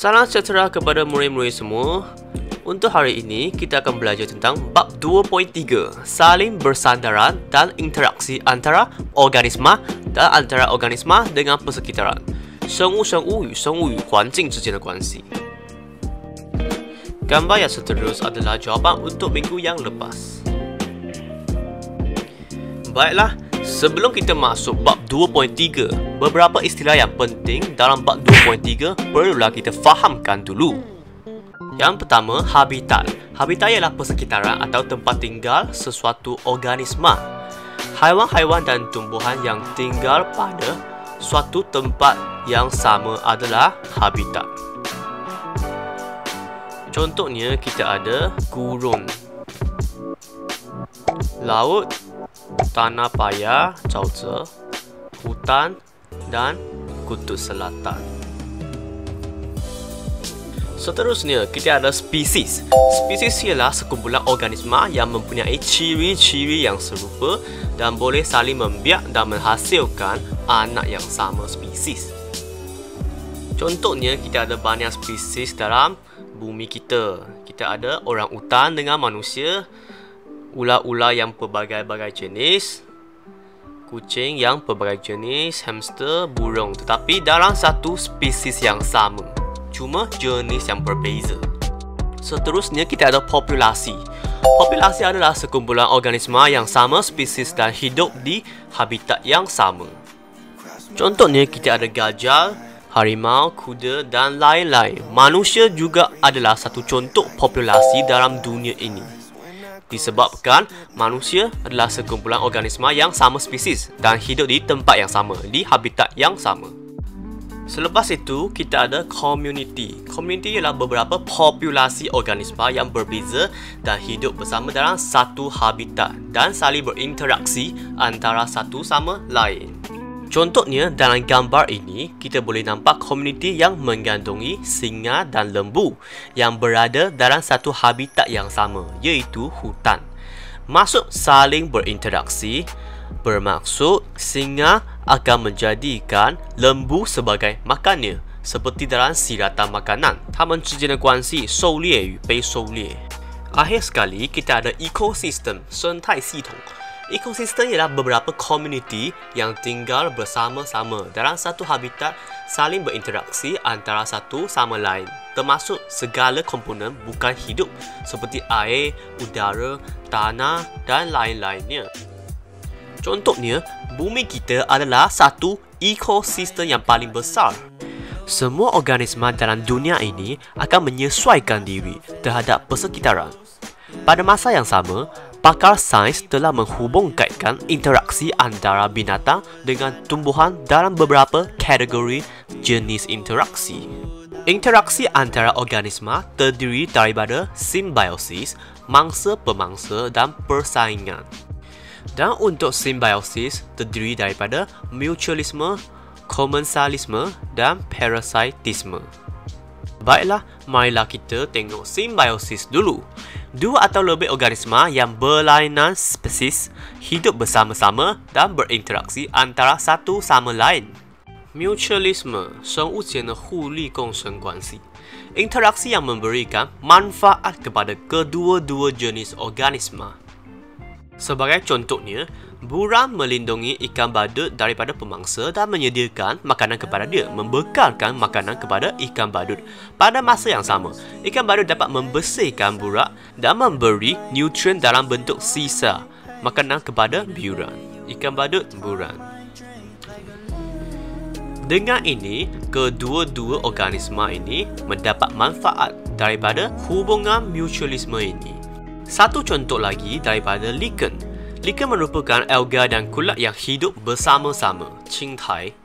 Salam sejahtera kepada murid-murid semua. Untuk hari ini, kita akan belajar tentang bab 2.3, saling bersandaran dan interaksi antara organisma dan antara organisma dengan persekitaran. 生物与生物与环境之间的关系。 Gambar yang seterus adalah jawapan untuk minggu yang lepas. Baiklah, sebelum kita masuk bab 2.3, beberapa istilah yang penting dalam bab 2.3 perlulah kita fahamkan dulu. Yang pertama, habitat. Habitat ialah persekitaran atau tempat tinggal sesuatu organisma. Haiwan-haiwan dan tumbuhan yang tinggal pada suatu tempat yang sama adalah habitat. Contohnya, kita ada gurun, laut, tanah paya, zhaoze, hutan, dan kutub selatan. Seterusnya, kita ada spesies. Spesies ialah sekumpulan organisma yang mempunyai ciri-ciri yang serupa dan boleh saling membiak dan menghasilkan anak yang sama spesies. Contohnya, kita ada banyak spesies dalam bumi kita. Kita ada orangutan dengan manusia, ular-ular yang pelbagai-bagai jenis, kucing yang pelbagai jenis, hamster, burung, tetapi dalam satu spesies yang sama, cuma jenis yang berbeza. Seterusnya, kita ada populasi. Populasi adalah sekumpulan organisma yang sama spesies dan hidup di habitat yang sama. Contohnya, kita ada gajah, harimau, kuda dan lain-lain. Manusia juga adalah satu contoh populasi dalam dunia ini. Disebabkan manusia adalah sekumpulan organisma yang sama spesies dan hidup di tempat yang sama, di habitat yang sama. Selepas itu, kita ada community. Community ialah beberapa populasi organisma yang berbeza dan hidup bersama dalam satu habitat dan saling berinteraksi antara satu sama lain. Contohnya, dalam gambar ini, kita boleh nampak komuniti yang menggandungi singa dan lembu yang berada dalam satu habitat yang sama, iaitu hutan. Maksud saling berinteraksi bermaksud singa akan menjadikan lembu sebagai makannya, seperti dalam siratan makanan. 它们之间的关系，狩猎与被狩猎。Akhir sekali, kita ada ekosistem, 生态系统。 Ekosistem ialah beberapa komuniti yang tinggal bersama-sama dalam satu habitat, saling berinteraksi antara satu sama lain, termasuk segala komponen bukan hidup seperti air, udara, tanah dan lain-lainnya. Contohnya, bumi kita adalah satu ekosistem yang paling besar. Semua organisma dalam dunia ini akan menyesuaikan diri terhadap persekitaran. Pada masa yang sama, pakar sains telah menghubungkaitkan interaksi antara binatang dengan tumbuhan dalam beberapa kategori jenis interaksi. Interaksi antara organisma terdiri daripada simbiosis, mangsa-pemangsa dan persaingan. Dan untuk simbiosis terdiri daripada mutualisme, komensalisme dan parasitisme. Baiklah, marilah kita tengok simbiosis dulu. Dua atau lebih organisma yang berlainan spesies hidup bersama-sama dan berinteraksi antara satu sama lain. Mutualisme, 生物间的互利共生关系. Interaksi yang memberikan manfaat kepada kedua-dua jenis organisma. Sebagai contohnya, burung melindungi ikan badut daripada pemangsa dan menyediakan makanan kepada dia, membekalkan makanan kepada ikan badut. Pada masa yang sama, ikan badut dapat membersihkan burung dan memberi nutrien dalam bentuk sisa makanan kepada burung. Ikan badut, burung. Dengan ini, kedua-dua organisma ini mendapat manfaat daripada hubungan mutualisme ini. Satu contoh lagi daripada lichen. Lichen merupakan alga dan kulat yang hidup bersama-sama, qingtai.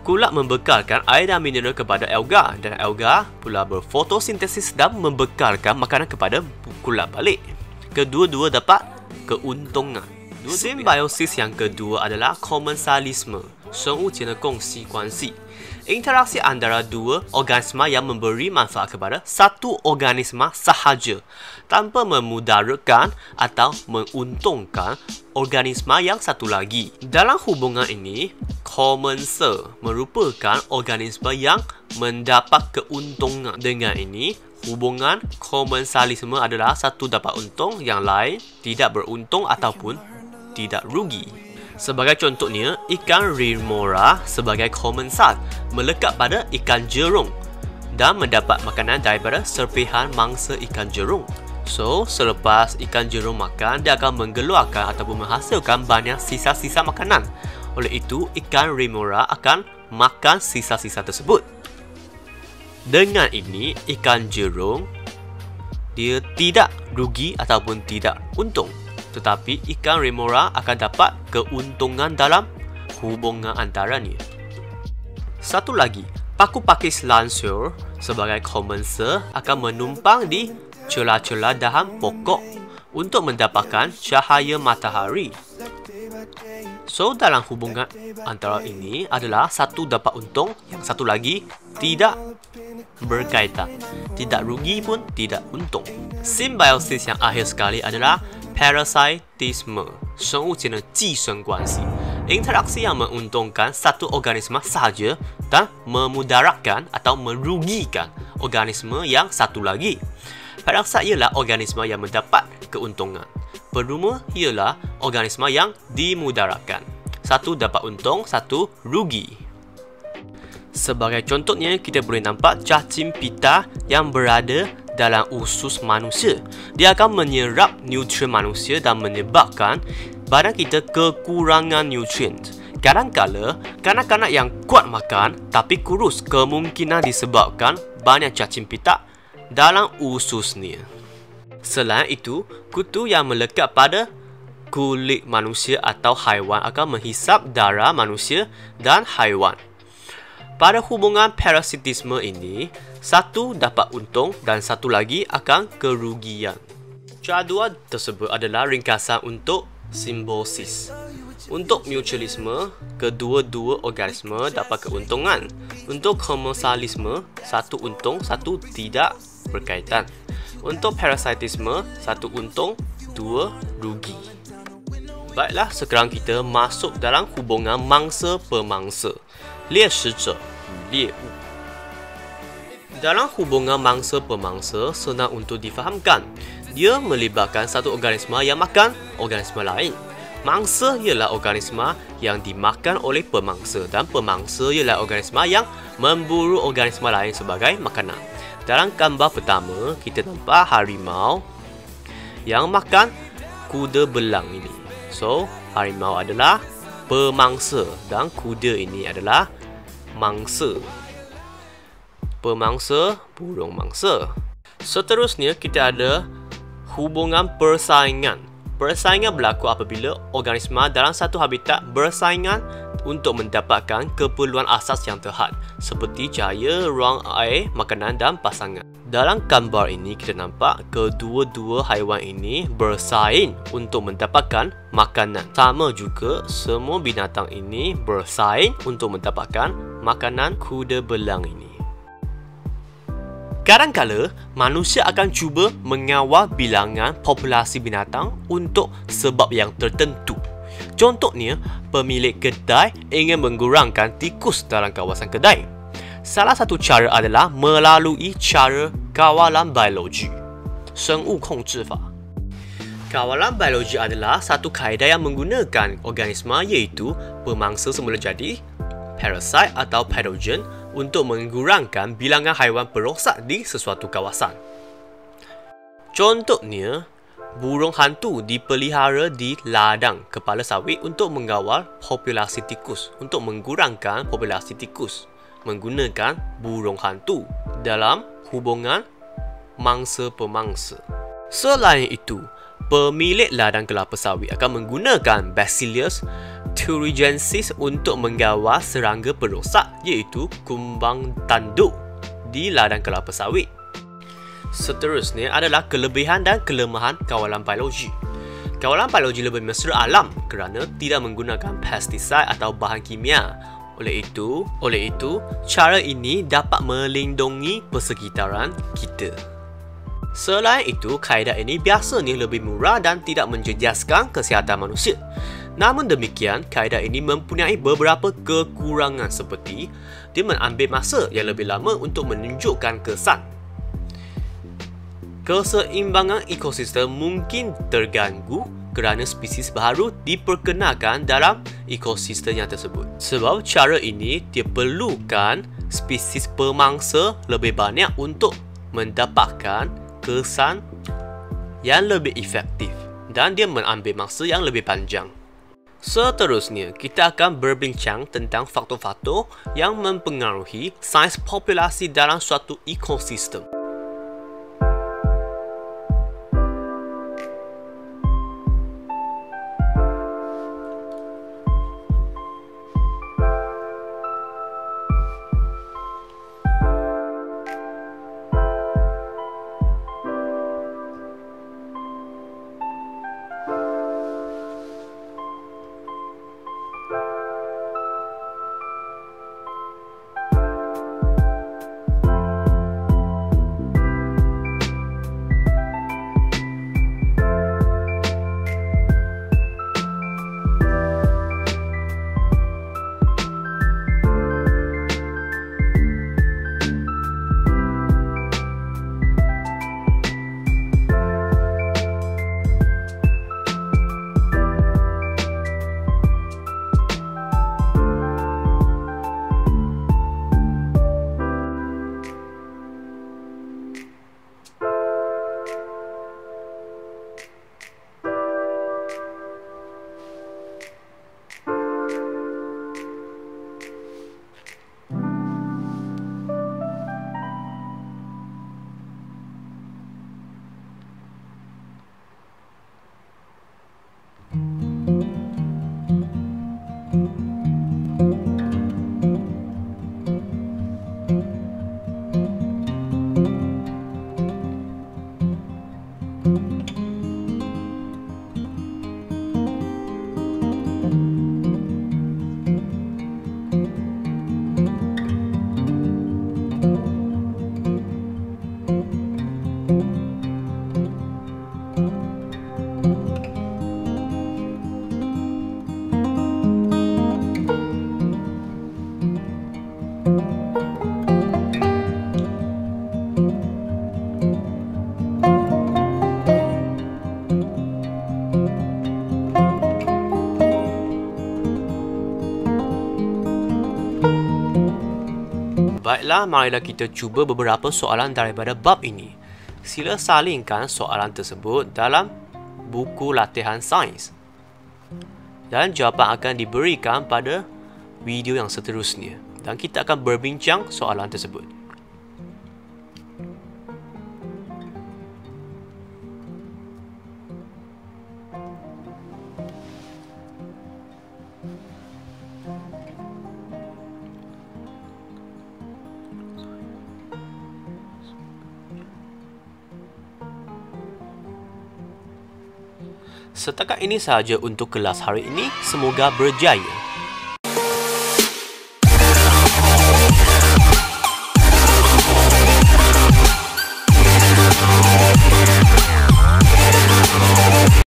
Kulat membekalkan air dan mineral kepada alga dan alga pula berfotosintesis dan membekalkan makanan kepada kulat balik. Kedua-dua dapat keuntungan. Simbiosis yang kedua adalah komensalisme, 生物间的共系关系. Interaksi antara dua organisma yang memberi manfaat kepada satu organisma sahaja tanpa memudaratkan atau menguntungkan organisma yang satu lagi. Dalam hubungan ini, commensal merupakan organisma yang mendapat keuntungan. Dengan ini, hubungan komensalisme adalah satu dapat untung, yang lain tidak beruntung ataupun tidak rugi. Sebagai contohnya, ikan remora sebagai komensal melekat pada ikan jerung dan mendapat makanan daripada serpihan mangsa ikan jerung. So, selepas ikan jerung makan, dia akan mengeluarkan ataupun menghasilkan banyak sisa-sisa makanan. Oleh itu, ikan remora akan makan sisa-sisa tersebut. Dengan ini, ikan jerung dia tidak rugi ataupun tidak untung. Tetapi ikan remora akan dapat keuntungan dalam hubungan antaranya. Satu lagi, paku pakis lansur sebagai commensal akan menumpang di celah-celah dahan pokok untuk mendapatkan cahaya matahari. So, dalam hubungan antara ini adalah satu dapat untung, yang satu lagi tidak berkaitan. Tidak rugi pun tidak untung. Simbiosis yang akhir sekali adalah parasitisme, 生物间的寄生关系. Interaksi yang menguntungkan satu organisma sahaja dan memudaratkan atau merugikan organisme yang satu lagi. Parasit ialah organisma yang mendapat keuntungan. Peruma ialah organisma yang dimudaratkan. Satu dapat untung, satu rugi. Sebagai contohnya, kita boleh nampak cacing pita yang berada dalam usus manusia. Dia akan menyerap nutrien manusia dan menyebabkan badan kita kekurangan nutrien. Kadang-kala, kanak-kanak yang kuat makan tapi kurus kemungkinan disebabkan banyak cacing pita dalam ususnya. Selain itu, kutu yang melekat pada kulit manusia atau haiwan akan menghisap darah manusia dan haiwan. Pada hubungan parasitisme ini, satu dapat untung dan satu lagi akan kerugian. Jadual tersebut adalah ringkasan untuk simbiosis. Untuk mutualisme, kedua-dua organisme dapat keuntungan. Untuk komensalisme, satu untung, satu tidak berkaitan. Untuk parasitisme, satu untung, dua rugi. Baiklah, sekarang kita masuk dalam hubungan mangsa-pemangsa. 猎食者与猎物. Dalam hubungan mangsa-pemangsa, senang untuk difahamkan. Dia melibatkan satu organisma yang makan organisma lain. Mangsa ialah organisma yang dimakan oleh pemangsa dan pemangsa ialah organisma yang memburu organisma lain sebagai makanan. Dalam gambar pertama, kita nampak harimau yang makan kuda belang ini. So, harimau adalah pemangsa dan kuda ini adalah mangsa. Pemangsa, burung mangsa. Seterusnya, kita ada hubungan persaingan. Persaingan berlaku apabila organisma dalam satu habitat bersaingan untuk mendapatkan keperluan asas yang terhad seperti cahaya, ruang air, makanan dan pasangan. Dalam gambar ini kita nampak kedua-dua haiwan ini bersaing untuk mendapatkan makanan. Sama juga semua binatang ini bersaing untuk mendapatkan makanan kuda belang ini. Kadang-kala, manusia akan cuba mengawal bilangan populasi binatang untuk sebab yang tertentu. Contohnya, pemilik kedai ingin mengurangkan tikus dalam kawasan kedai. Salah satu cara adalah melalui cara kawalan biologi, 生物控制法. Kawalan biologi adalah satu kaedah yang menggunakan organisma iaitu pemangsa semula jadi, parasit atau pathogen untuk mengurangkan bilangan haiwan perosak di sesuatu kawasan. Contohnya, burung hantu dipelihara di ladang kepala sawit untuk mengawal populasi tikus, untuk mengurangkan populasi tikus menggunakan burung hantu dalam hubungan mangsa-pemangsa. Selain itu, pemilik ladang kelapa sawit akan menggunakan Bacillus thuringiensis untuk mengawal serangga perosak iaitu kumbang tanduk di ladang kelapa sawit. Seterusnya adalah kelebihan dan kelemahan kawalan biologi. Kawalan biologi lebih mesra alam kerana tidak menggunakan pestisida atau bahan kimia. Oleh itu, cara ini dapat melindungi persekitaran kita. Selain itu, kaedah ini biasanya lebih murah dan tidak menjejaskan kesihatan manusia. Namun demikian, kaedah ini mempunyai beberapa kekurangan seperti dia mengambil masa yang lebih lama untuk menunjukkan kesan. Keseimbangan ekosistem mungkin terganggu kerana spesies baru diperkenalkan dalam ekosistem yang tersebut. Sebab cara ini dia perlukan spesies pemangsa lebih banyak untuk mendapatkan kesan yang lebih efektif dan dia mengambil masa yang lebih panjang. Seterusnya, kita akan berbincang tentang faktor-faktor yang mempengaruhi saiz populasi dalam suatu ekosistem. Baiklah, marilah kita cuba beberapa soalan daripada bab ini. Sila salingkan soalan tersebut dalam buku latihan sains. Dan jawapan akan diberikan pada video yang seterusnya. Dan kita akan berbincang soalan tersebut. Setakat ini sahaja untuk kelas hari ini. Semoga berjaya.